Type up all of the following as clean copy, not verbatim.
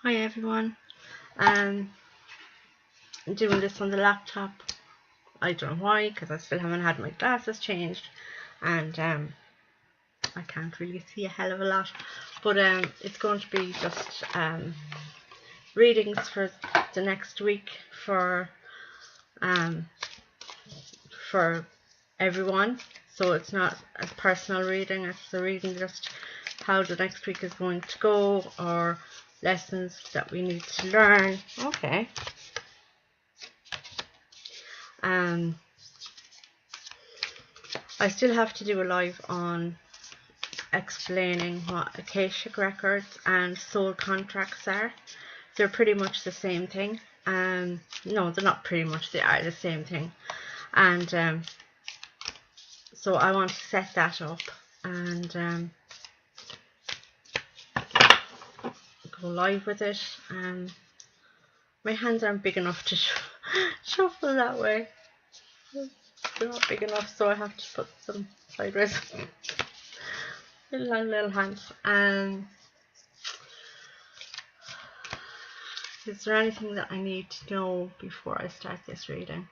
Hi everyone. I'm doing this on the laptop. I don't know why, because I still haven't had my glasses changed, and I can't really see a hell of a lot. But it's going to be just readings for the next week um, for everyone. So it's not a personal reading. It's a reading just how the next week is going to go, or lessons that we need to learn. Okay. I still have to do a live on explaining what Akashic records and soul contracts are. They're pretty much the same thing. No, they're not pretty much, they are the same thing. And so I want to set that up and go live with it. My hands aren't big enough to shuffle that way. They're not big enough, so I have to put them sideways. Little hands. Is there anything that I need to know before I start this reading?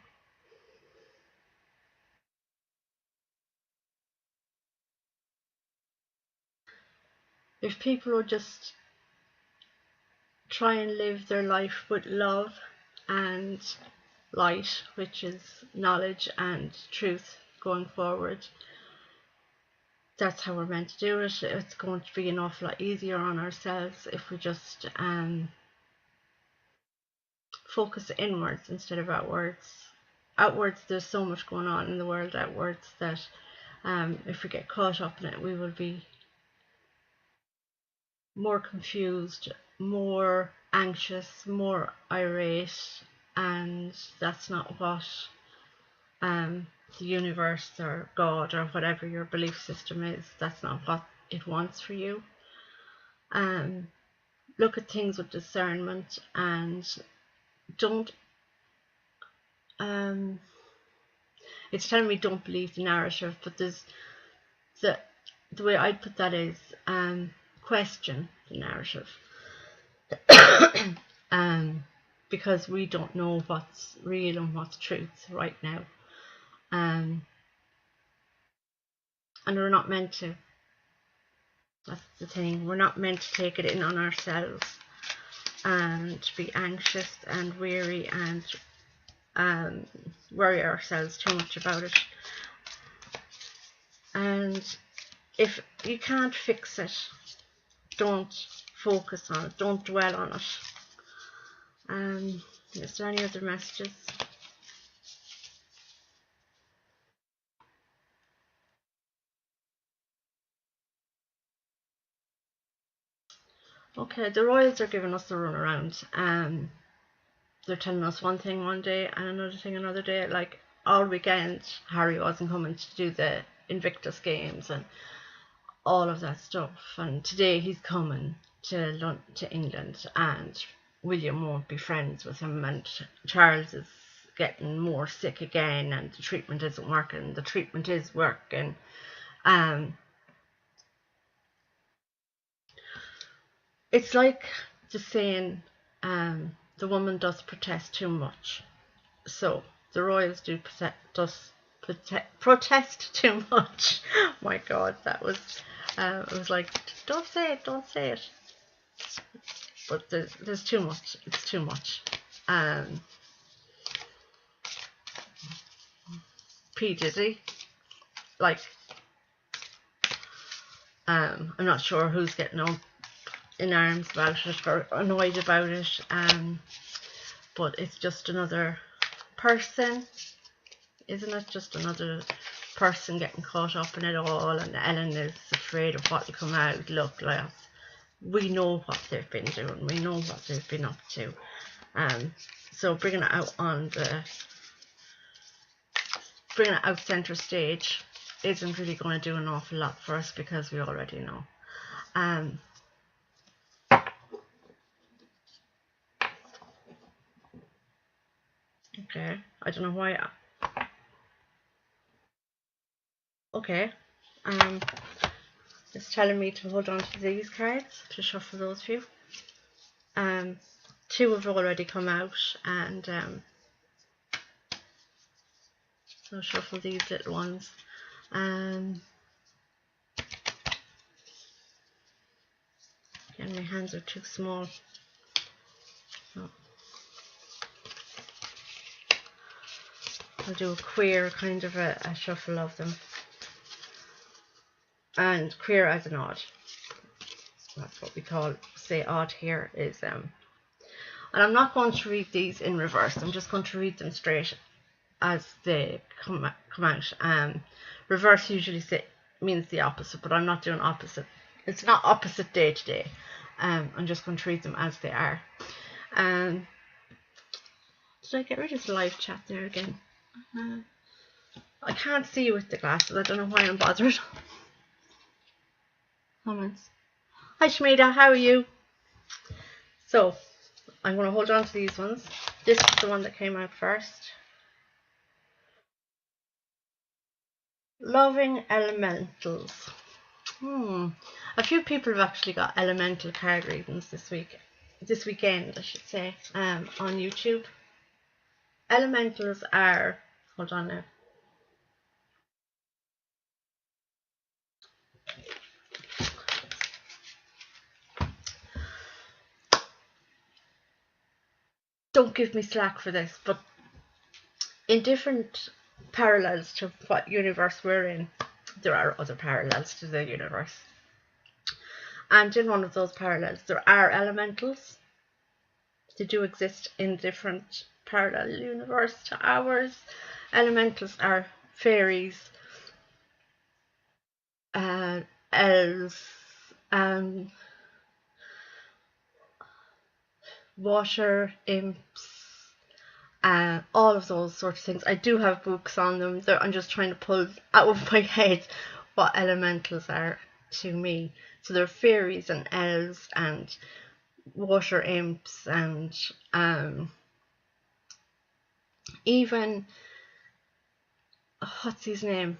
If people would just try and live their life with love and light, which is knowledge and truth going forward, that's how we're meant to do it. It's going to be an awful lot easier on ourselves if we just focus inwards instead of outwards. Outwards, there's so much going on in the world outwards that if we get caught up in it, we will be more confused, more anxious, more irate, and that's not what the universe or God or whatever your belief system is, that's not what it wants for you. Look at things with discernment and don't it's telling me don't believe the narrative, but there's the way I'd put that is question the narrative. Because we don't know what's real and what's truth right now, and we're not meant to. That's the thing, we're not meant to take it in on ourselves and be anxious and weary and worry ourselves too much about it. And if you can't fix it, don't focus on it, don't dwell on it. Is there any other messages? Okay, the royals are giving us the runaround. They're telling us one thing one day and another thing another day. Like all weekend, Harry wasn't coming to do the Invictus games and all of that stuff. And today he's coming to England, and William won't be friends with him, and Charles is getting more sick again, and the treatment isn't working. The treatment is working. It's like just saying the woman does protest too much. So the royals do protest too much. My God, that was it was like, don't say it, don't say it. But there's too much. It's too much. P Diddy, like I'm not sure who's getting up in arms about it or annoyed about it. But it's just another person, isn't it? Just another person getting caught up in it all, and Ellen is afraid of what will come out. Look, lads, we know what they've been doing, we know what they've been up to. So bringing it out centre stage isn't really going to do an awful lot for us because we already know. Okay, I don't know why. Okay, it's telling me to hold on to these cards to shuffle those few. Two have already come out, and I'll shuffle these little ones. Again, my hands are too small. So I'll do a queer kind of a shuffle of them. And queer as an odd. That's what we say odd here is and I'm not going to read these in reverse. I'm just going to read them straight as they come out. Reverse usually means the opposite, but I'm not doing opposite. It's not opposite day to day. I'm just going to read them as they are. Did I get rid of the live chat there again? I can't see you with the glasses. I don't know why I'm bothered. Comments. Hi Shmeda, how are you? So, I'm going to hold on to these ones. This is the one that came out first. Loving Elementals. A few people have actually got elemental card readings this weekend, I should say, on YouTube. Elementals are, hold on now. Don't give me slack for this, but in different parallels to what universe we're in, there are other parallels to the universe. And in one of those parallels, there are elementals. They do exist in different parallel universe to ours. Elementals are fairies, elves, water imps, all of those sorts of things. I do have books on them. I'm just trying to pull out of my head what elementals are to me. So they're fairies and elves and water imps and even, what's his name?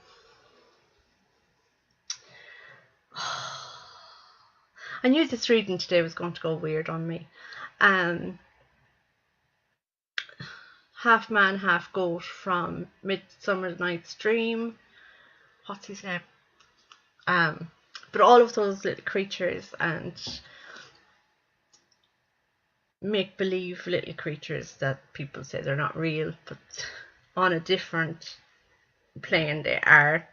I knew this reading today was going to go weird on me. Half man, half goat from Midsummer Night's Dream. What's his name? But all of those little creatures and make-believe little creatures that people say they're not real, but on a different plane they are.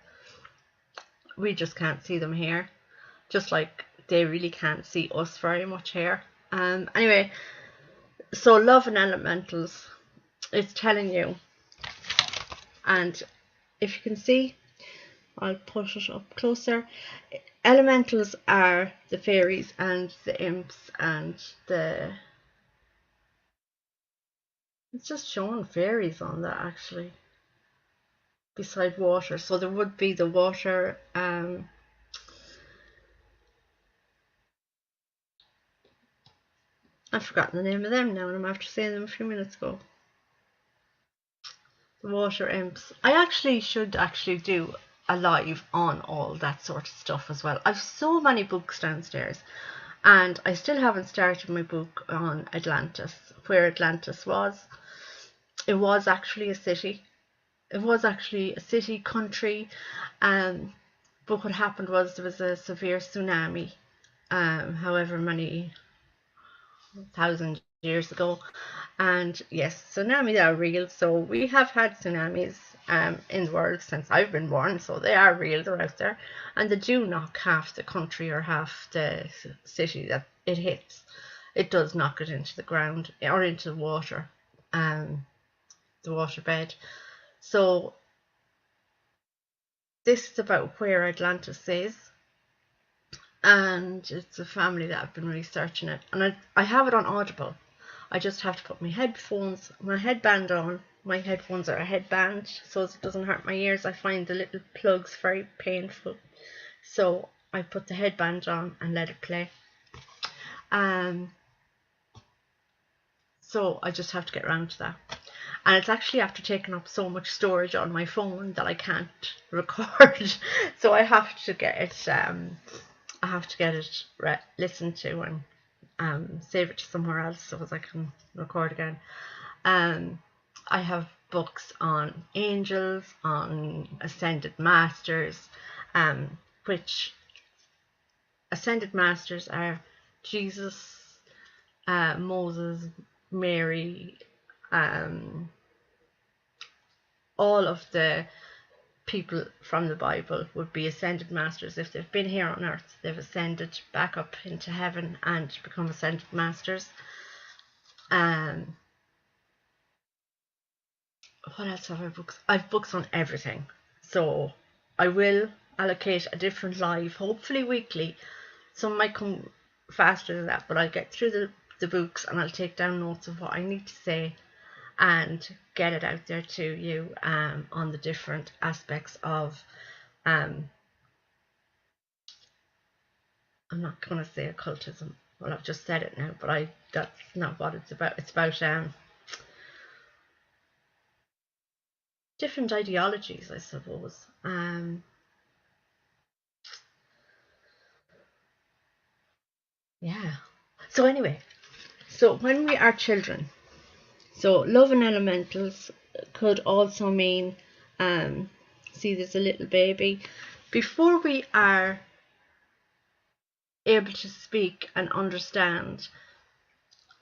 We just can't see them here, just like they really can't see us very much here. Anyway, so love and elementals, it's telling you, and if you can see, I'll push it up closer. Elementals are the fairies and the imps and the, it's just showing fairies on that actually, beside water. So there would be the water, I've forgotten the name of them now, and I'm after saying them a few minutes ago. The water imps. I actually should do a live on all that sort of stuff as well. I've so many books downstairs, and I still haven't started my book on Atlantis, where Atlantis was. It was actually a city. It was actually a city, country, but what happened was there was a severe tsunami, however many thousand years ago, and yes, tsunamis are real. So we have had tsunamis in the world since I've been born, so they are real, they're out there, and they do knock half the country or half the city that it hits. It does knock it into the ground or into the water, the waterbed. So this is about where Atlantis is, and it's a family that have been researching it, and I have it on Audible. I just have to put my headband on. My headphones are a headband, so it doesn't hurt my ears. I find the little plugs very painful, so I put the headband on and let it play. So I just have to get around to that, and it's actually after taking up so much storage on my phone that I can't record. So I have to get it listened to and save it to somewhere else so as I can record again. I have books on angels, on ascended masters, which ascended masters are Jesus, Moses, Mary, all of the people from the Bible would be ascended masters. If they've been here on earth, they've ascended back up into heaven and become ascended masters. What else have I books? I've books on everything. So I will allocate a different live, hopefully weekly. Some might come faster than that, but I'll get through the books and I'll take down notes of what I need to say and get it out there to you on the different aspects of I'm not going to say occultism. Well, I've just said it now, but that's not what it's about. It's about different ideologies, I suppose. Yeah. So anyway, so when we are children, so loving elementals could also mean, see, there's a little baby. Before we are able to speak and understand,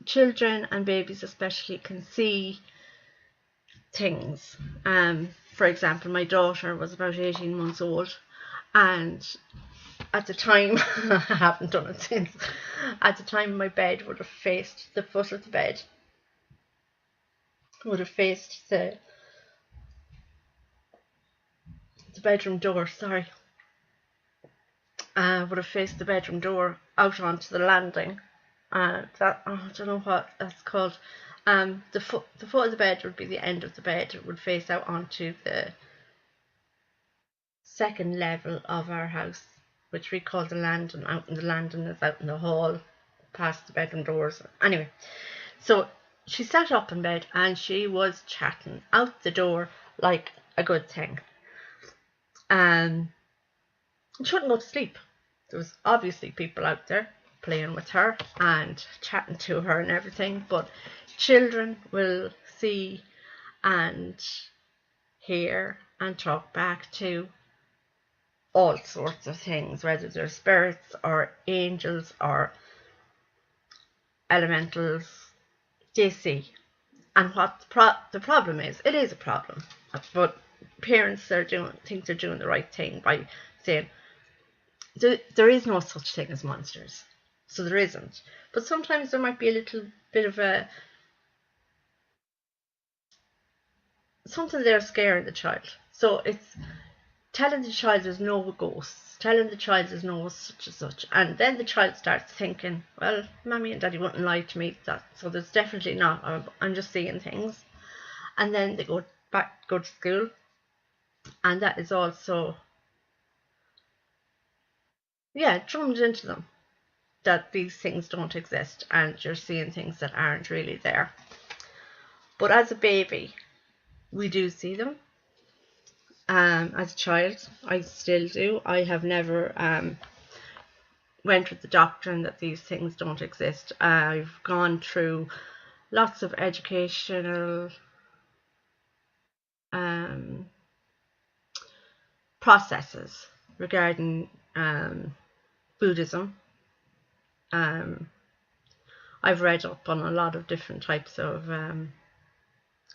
children and babies especially can see things. For example, my daughter was about 18 months old, and at the time, I haven't done it since, at the time my bed would have faced the foot of the bed, would have faced the bedroom door, sorry, would have faced the bedroom door out onto the landing. I don't know what that's called. The foot of the bed would be the end of the bed. It would face out onto the second level of our house, which we call the landing. Out in the landing is out in the hall, past the bedroom doors. Anyway, so she sat up in bed and she was chatting out the door like a good thing. She wouldn't go to sleep. There was obviously people out there playing with her and chatting to her and everything, but children will see and hear and talk back to all sorts of things, whether they're spirits or angels or elementals. They see. And what the problem is, it is a problem, but parents think they're doing the right thing by saying there is no such thing as monsters. So there isn't. But sometimes there might be a little bit of something there scaring the child. So it's telling the child there's no ghosts, telling the child there's no such and such. And then the child starts thinking, well, mommy and daddy wouldn't lie to me, so there's definitely not. I'm just seeing things. And then they go to school. And that is also, drummed into them that these things don't exist and you're seeing things that aren't really there. But as a baby, we do see them. As a child, I still do. I have never went with the doctrine that these things don't exist. I've gone through lots of educational processes regarding Buddhism. I've read up on a lot of different types of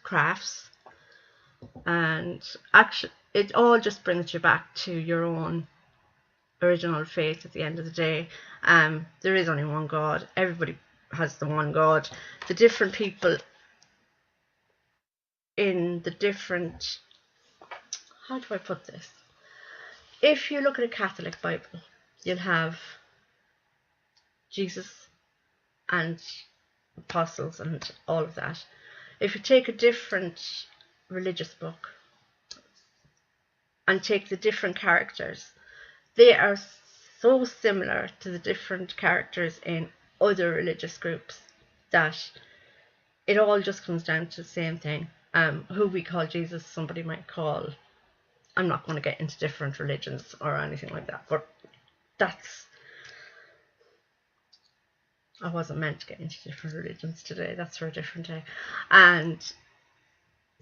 crafts, and actually it all just brings you back to your own original faith at the end of the day. There is only one God. Everybody has the one God. The different people in the different, how do I put this? If you look at a Catholic Bible, you'll have Jesus and apostles and all of that. If you take a different religious book and take the different characters, they are so similar to the different characters in other religious groups that it all just comes down to the same thing. Who we call Jesus, somebody might call, I'm not going to get into different religions or anything like that, but that's I wasn't meant to get into different religions today. That's for a different day. And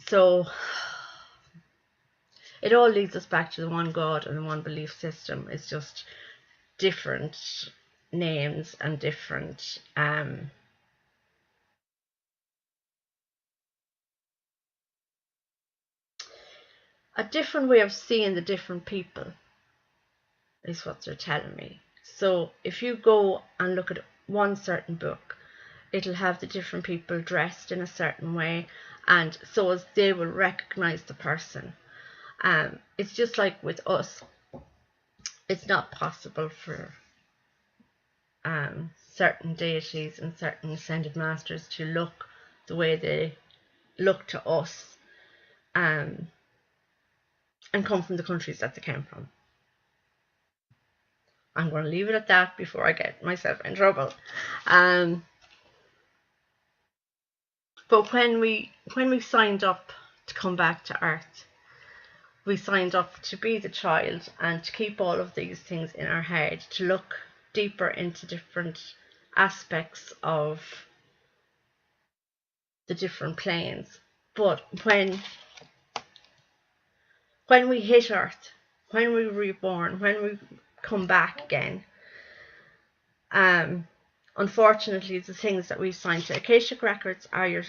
so it all leads us back to the one God and the one belief system. It's just different names and different a different way of seeing the different people is what they're telling me. So if you go and look at one certain book, it'll have the different people dressed in a certain way, and so as they will recognize the person. It's just like with us, it's not possible for certain deities and certain ascended masters to look the way they look to us, and come from the countries that they came from. I'm going to leave it at that before I get myself in trouble. But when we signed up to come back to Earth, we signed up to be the child and to keep all of these things in our head, to look deeper into different aspects of the different planes. But when we hit Earth, when we reborn, when we come back again, unfortunately, the things that we signed to Akashic records are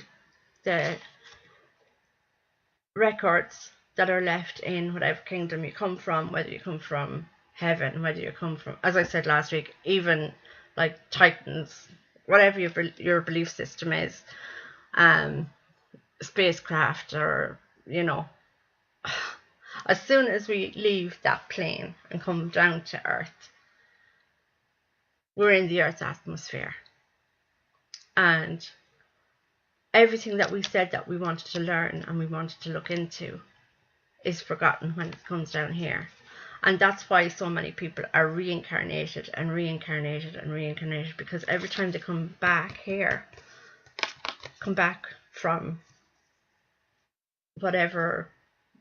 the records that are left in whatever kingdom you come from, whether you come from heaven, whether you come from, as I said last week, even like Titans, whatever your belief system is, spacecraft, or as soon as we leave that plane and come down to Earth, we're in the Earth's atmosphere, and everything that we said that we wanted to learn and we wanted to look into is forgotten when it comes down here. And that's why so many people are reincarnated and reincarnated and reincarnated, because every time they come back here, come back from whatever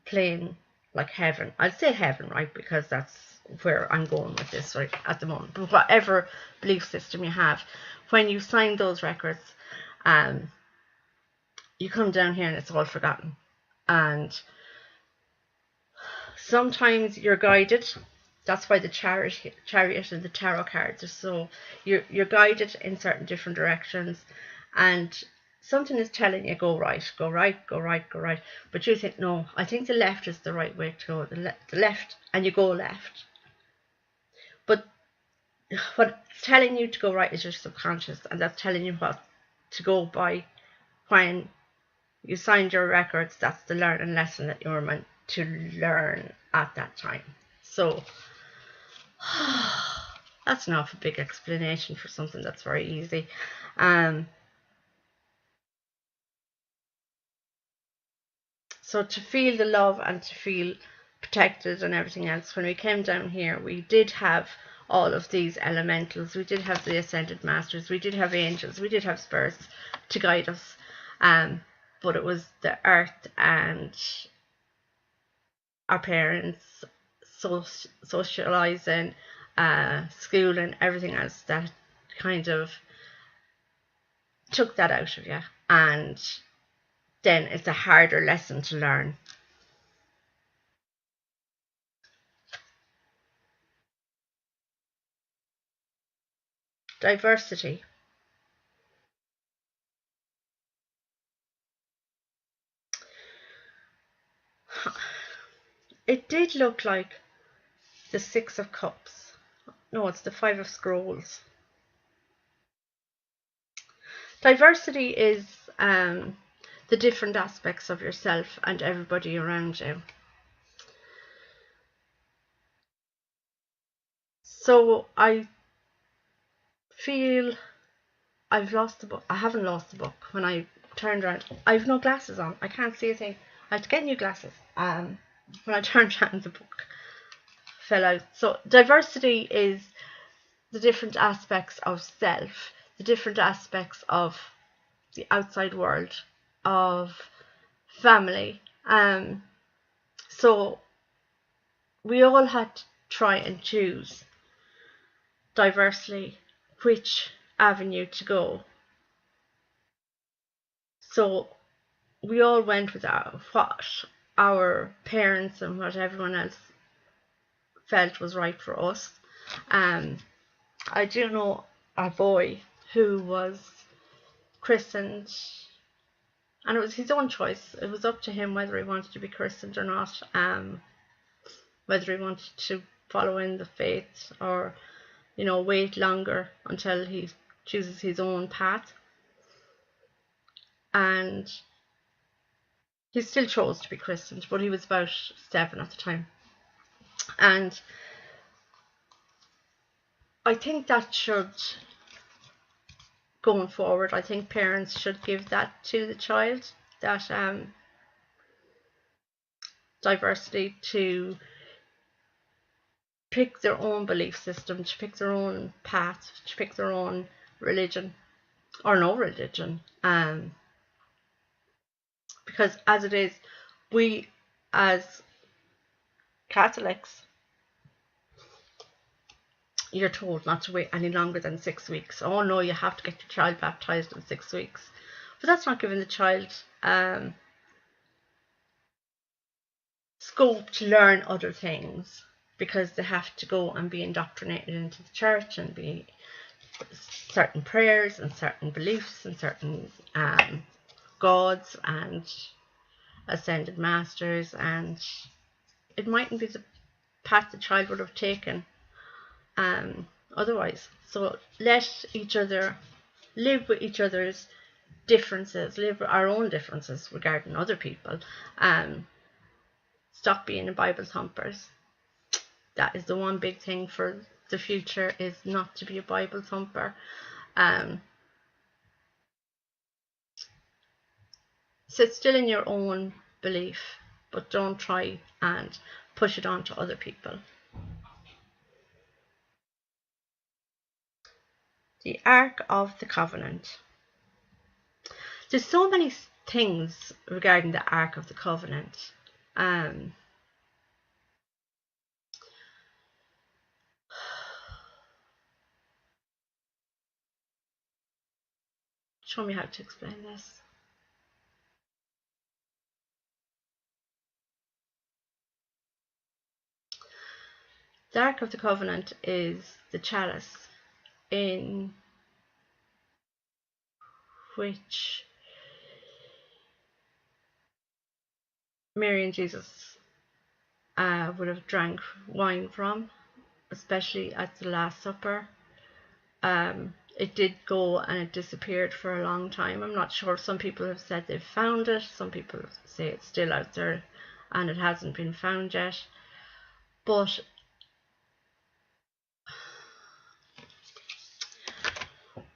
plane, like heaven, I'd say heaven, right, because that's where I'm going with this right at the moment, but whatever belief system you have, when you sign those records, you come down here and it's all forgotten. And sometimes you're guided. That's why the chariot and the tarot cards are so, you're guided in certain different directions, and something is telling you go right, go right, go right, go right, but you think no, I think the left is the right way to go, the left, and you go left. But what's telling you to go right is your subconscious, and that's telling you what to go by. When you signed your records, that's the learning lesson that you were meant to learn at that time. So that's enough a big explanation for something that's very easy. So to feel the love and to feel protected and everything else, when we came down here, we did have all of these elementals, we did have the ascended masters, we did have angels, we did have spirits to guide us, but it was the earth and our parents, socializing, school and everything else that kind of took that out of you, and then it's a harder lesson to learn. Diversity. It did look like the Six of Cups. No, it's the Five of Scrolls. Diversity is the different aspects of yourself and everybody around you. So I feel I've lost the book. I haven't lost the book. When I turned around, I've no glasses on. I can't see a thing. I had to get new glasses. When I turned around, the book fell out. So diversity is the different aspects of self, the different aspects of the outside world, of family. So we all had to try and choose diversely which avenue to go. So we all went with what our parents and what everyone else felt was right for us. I do know a boy who was christened, and it was his own choice. It was up to him whether he wanted to be christened or not, whether he wanted to follow in the faith or, wait longer until he chooses his own path. And he still chose to be christened, but he was about 7 at the time. And I think that should, going forward, I think parents should give that to the child, that diversity, to pick their own belief system, to pick their own path, to pick their own religion or no religion. Because as it is, we as Catholics, you're told not to wait any longer than 6 weeks. Oh no, you have to get your child baptized in 6 weeks. But that's not giving the child scope to learn other things, because they have to go and be indoctrinated into the church and be certain prayers and certain beliefs and certain gods and ascended masters, and it mightn't be the path the child would have taken otherwise. So let each other live with each other's differences, live with our own differences regarding other people. Stop being a Bible thumpers. That is the one big thing for the future, is not to be a Bible thumper. Sit still in your own belief, but don't try and push it on to other people. The Ark of the Covenant. There's so many things regarding the Ark of the Covenant. Show me how to explain this. The Ark of the Covenant is the chalice in which Mary and Jesus would have drank wine from, especially at the Last Supper. It did go and it disappeared for a long time. I'm not sure. Some people have said they've found it. Some people say it's still out there and it hasn't been found yet. But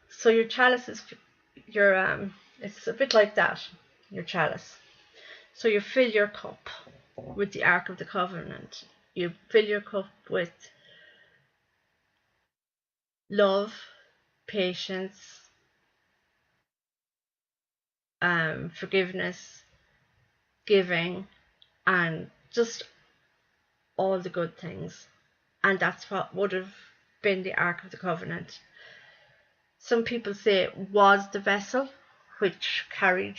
so your chalice is it's a bit like that, your chalice. So you fill your cup with the Ark of the Covenant. You fill your cup with love, patience, forgiveness, giving, and just all the good things. And that's what would have been the Ark of the Covenant. Some people say it was the vessel which carried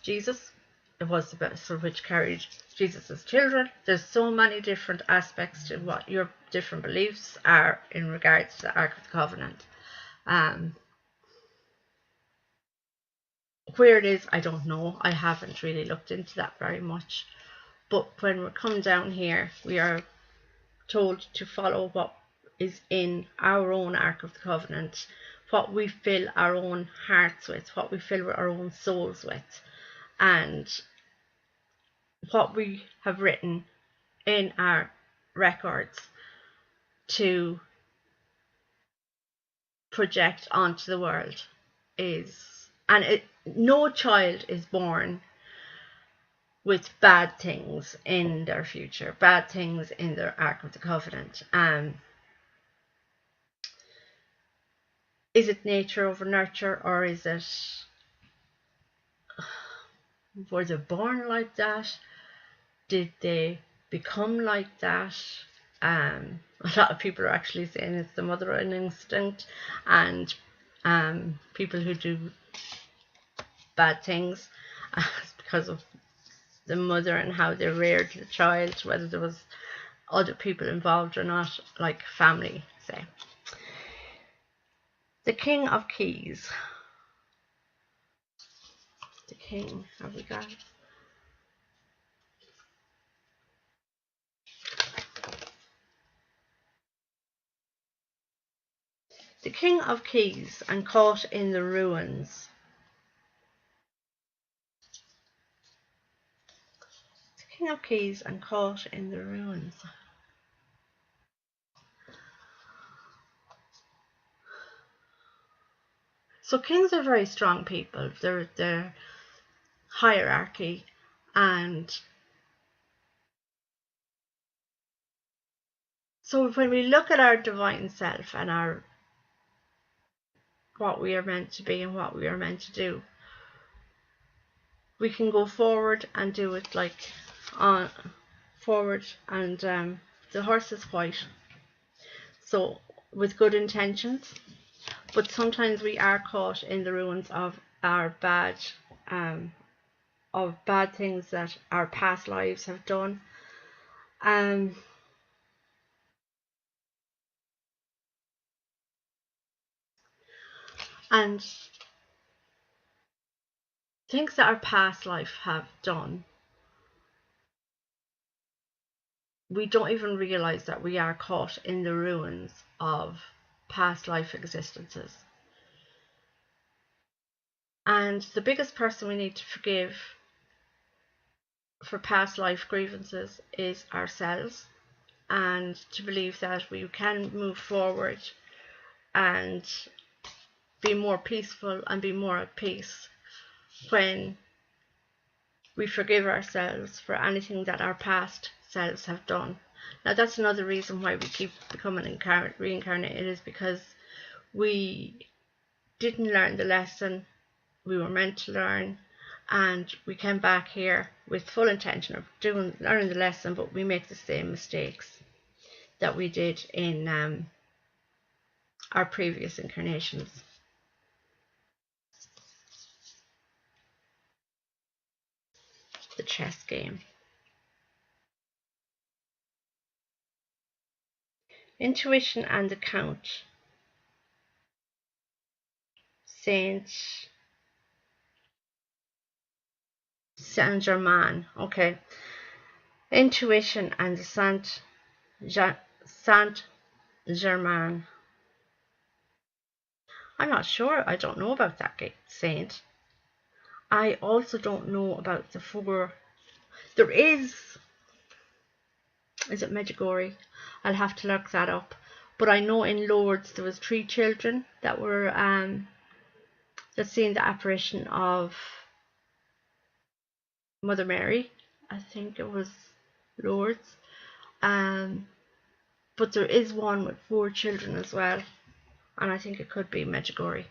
Jesus. It was the vessel which carried Jesus' children. There's so many different aspects to what your different beliefs are in regards to the Ark of the Covenant. Where it is, I don't know. I haven't really looked into that very much. But when we come down here, we are told to follow what is in our own Ark of the Covenant, what we fill our own hearts with, what we fill our own souls with, and what we have written in our records to project onto the world is, and no child is born with bad things in their future, bad things in their Ark of the Covenant. Is it nature over nurture, or is it, were they born like that? Did they become like that? A lot of people are actually saying it's the mothering instinct, and people who do bad things because of the mother and how they reared the child, whether there was other people involved or not, like family, say. The King of Keys. The King, have we got? The King of Keys and caught in the ruins. The King of Keys and caught in the ruins. So kings are very strong people. They're hierarchy, and so when we look at our divine self and our what we are meant to be and what we are meant to do, we can go forward and do it like on forward, and the horse is white, so with good intentions, but sometimes we are caught in the ruins of our bad things that our past lives have done. And things that our past life have done, we don't even realize that we are caught in the ruins of past life existences. And the biggest person we need to forgive for past life grievances is ourselves, and to believe that we can move forward and be more peaceful and be more at peace when we forgive ourselves for anything that our past selves have done. Now that's another reason why we keep becoming reincarnated, is because we didn't learn the lesson we were meant to learn, and we came back here with full intention of learning the lesson, but we make the same mistakes that we did in our previous incarnations. The chess game. Intuition and account. Saint Germain. Okay. Intuition and Saint Germain. I'm not sure. I don't know about that saint. I also don't know about the four. There is it Medjugorje? I'll have to look that up. But I know in Lourdes there was 3 children that were that seen the apparition of Mother Mary. I think it was Lourdes. But there is one with 4 children as well, and I think it could be Medjugorje.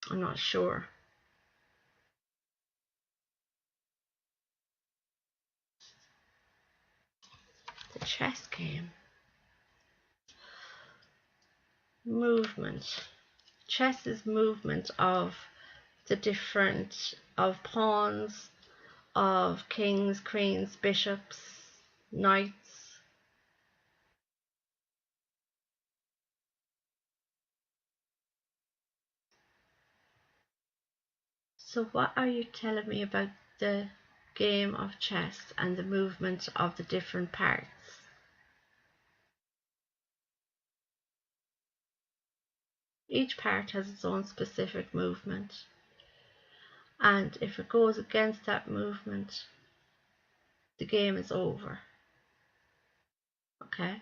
I'm not sure. The chess game. Movement. Chess is movement of the different, of pawns, of kings, queens, bishops, knights. So what are you telling me about the game of chess and the movement of the different parts? Each part has its own specific movement, and if it goes against that movement, the game is over. Okay?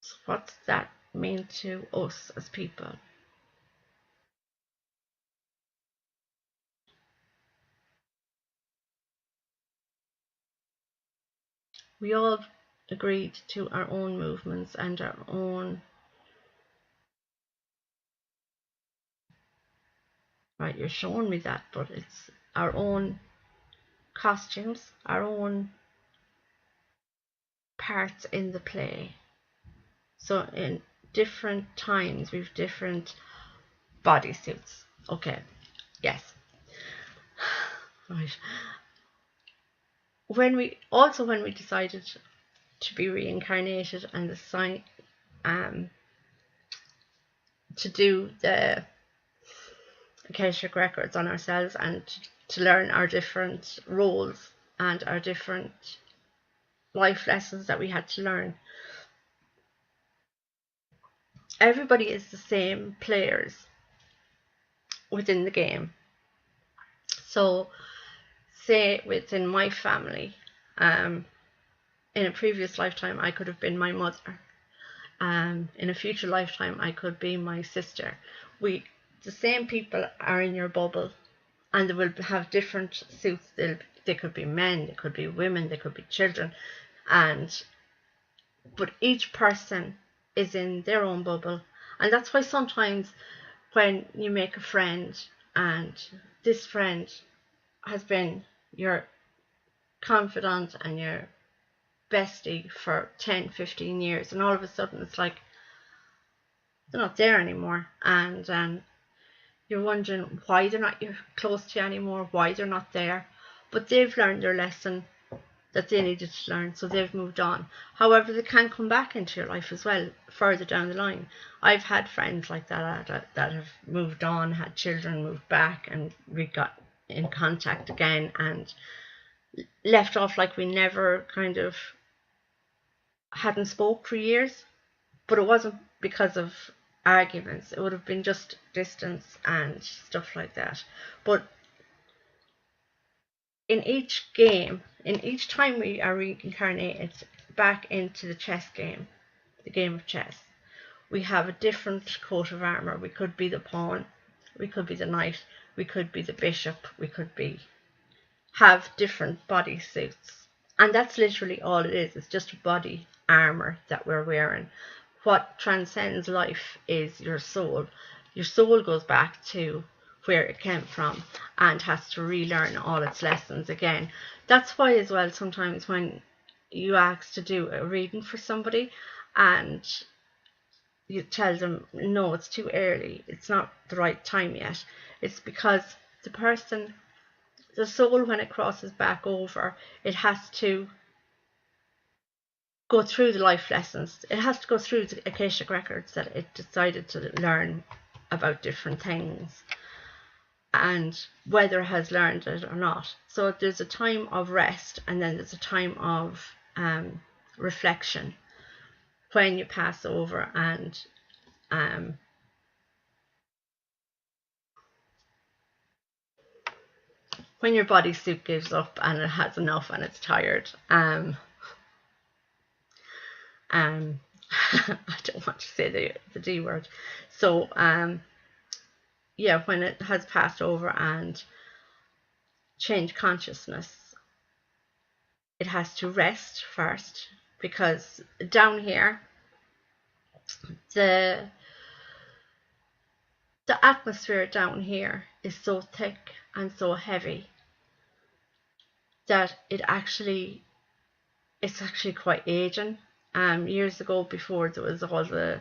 So what does that mean to us as people? We all agreed to our own movements and our own right, you're showing me that, but it's our own costumes, our own parts in the play. So in different times we've different bodysuits. Okay, yes. Right. When we decided to be reincarnated and decide to do the Akashic records on ourselves and to learn our different roles and our different life lessons that we had to learn. Everybody is the same players within the game. So say within my family, in a previous lifetime I could have been my mother. In a future lifetime I could be my sister. The same people are in your bubble, and they will have different suits. They could be men, they could be women, they could be children, but each person is in their own bubble. And that's why sometimes when you make a friend and this friend has been your confidant and your bestie for 10-15 years, and all of a sudden it's like they're not there anymore, and you're wondering why they're not close to you anymore, why they're not there. But they've learned their lesson that they needed to learn, so they've moved on. However, they can come back into your life as well further down the line. I've had friends like that have moved on, had children, moved back, and we got in contact again and left off like we never kind of hadn't spoke for years. But it wasn't because of arguments, it would have been just distance and stuff like that. But in each game, in each time we are reincarnated back into the chess game, the game of chess, we have a different coat of armor. We could be the pawn, we could be the knight, we could be the bishop, we could have different body suits. And that's literally all it is. It's just body armor that we're wearing. What transcends life is your soul. Your soul goes back to where it came from and has to relearn all its lessons again. That's why as well sometimes when you ask to do a reading for somebody and you tell them no, it's too early, it's not the right time yet, it's because the soul, when it crosses back over, it has to go through the life lessons. It has to go through the Akashic records that it decided to learn about different things, and whether it has learned it or not. So there's a time of rest, and then there's a time of reflection when you pass over, and when your bodysuit gives up and it has enough and it's tired. I don't want to say the D word. So yeah, when it has passed over and changed consciousness, it has to rest first, because down here the atmosphere down here is so thick and so heavy that it's actually quite aging. Years ago, before there was all the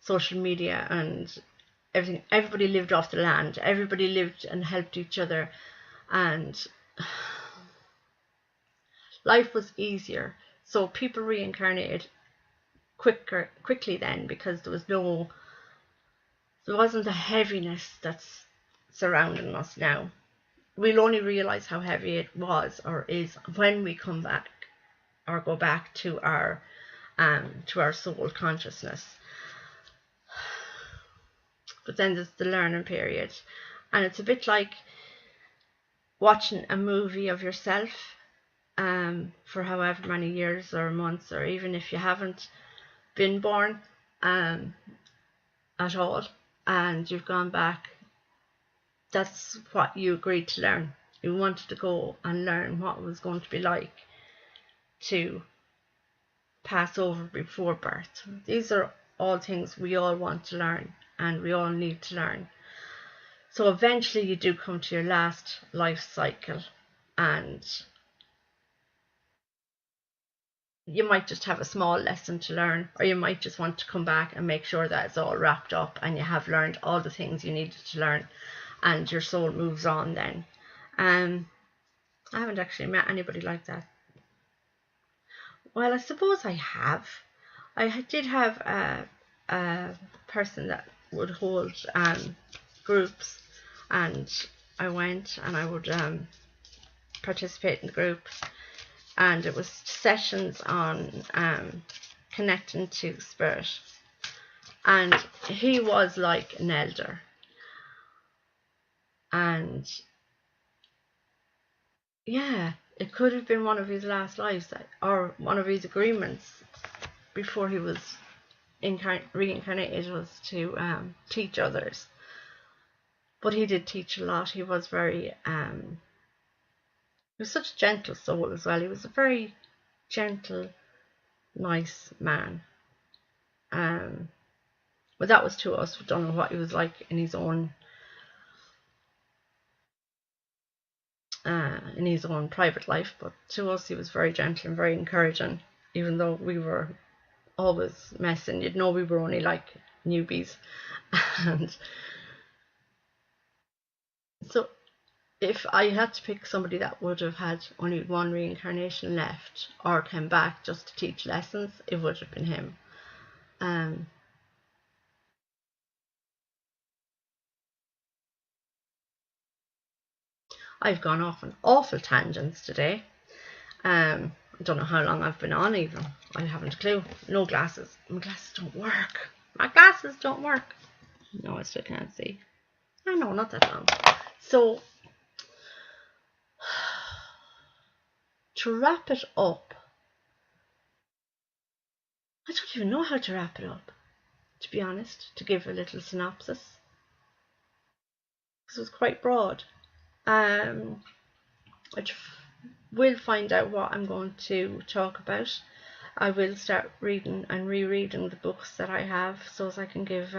social media and everything, everybody lived off the land, everybody lived and helped each other, and life was easier. So people reincarnated quickly then, because there wasn't a heaviness that's surrounding us now. We'll only realize how heavy it was or is when we come back or go back to our soul consciousness. But then there's the learning period, and it's a bit like watching a movie of yourself for however many years or months, or even if you haven't been born at all and you've gone back. That's what you agreed to learn. You wanted to go and learn what it was going to be like to pass over before birth. These are all things we all want to learn and we all need to learn. So eventually you do come to your last life cycle, and you might just have a small lesson to learn, or you might just want to come back and make sure that it's all wrapped up and you have learned all the things you needed to learn, and your soul moves on then. I haven't actually met anybody like that. Well, I suppose I have. I did have a person that would hold groups, and I went and I would participate in the group, and it was sessions on connecting to spirit, and he was like an elder, and yeah, it could have been one of his last lives, or one of his agreements before he was reincarnated, was to teach others. But he did teach a lot. He was very he was such a gentle soul as well. He was a very gentle, nice man. But that was to us. We don't know what he was like in his own private life, but to us he was very gentle and very encouraging, even though we were always messing. You'd know we were only like newbies. And so if I had to pick somebody that would have had only one reincarnation left or came back just to teach lessons, it would have been him. I've gone off on awful tangents today. I don't know how long I've been on even. I haven't a clue. No glasses. My glasses don't work. My glasses don't work. No, I still can't see. I know, not that long. So, to wrap it up, I don't even know how to wrap it up, to be honest, to give a little synopsis, because it was quite broad. I will find out what I'm going to talk about. I will start reading and rereading the books that I have, so as I can give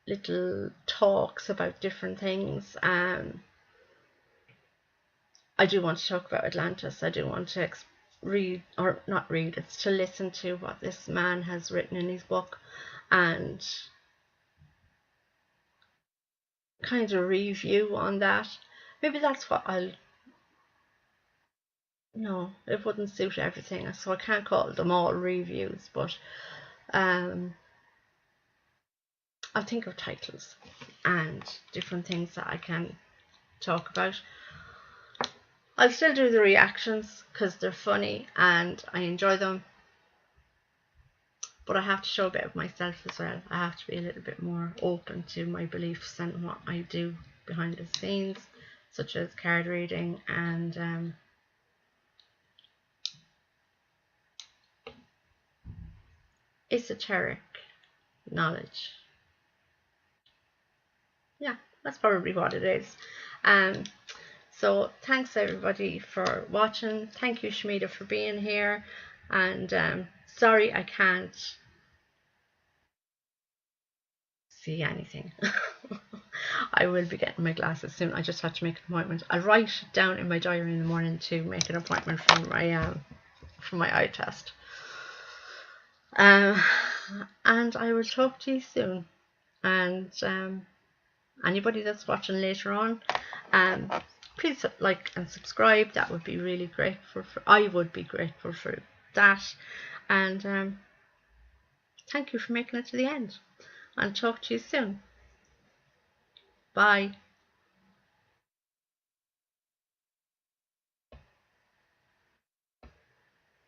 little talks about different things. I do want to talk about Atlantis. I do want to read, or not read, it's to listen to what this man has written in his book, and kind of review on that. Maybe that's what I'll... No, it wouldn't suit everything, so I can't call them all reviews, but I'll think of titles and different things that I can talk about. I'll still do the reactions because they're funny and I enjoy them, but I have to show a bit of myself as well. I have to be a little bit more open to my beliefs and what I do behind the scenes, such as card reading and esoteric knowledge. Yeah, that's probably what it is. So thanks everybody for watching. Thank you, Shmita, for being here, and sorry I can't see anything. I will be getting my glasses soon. I just have to make an appointment. I'll write down in my diary in the morning to make an appointment for my eye test. And I will talk to you soon. And anybody that's watching later on, please like and subscribe. That would be really grateful for. I would be grateful for that. And thank you for making it to the end. I'll talk to you soon. Bye.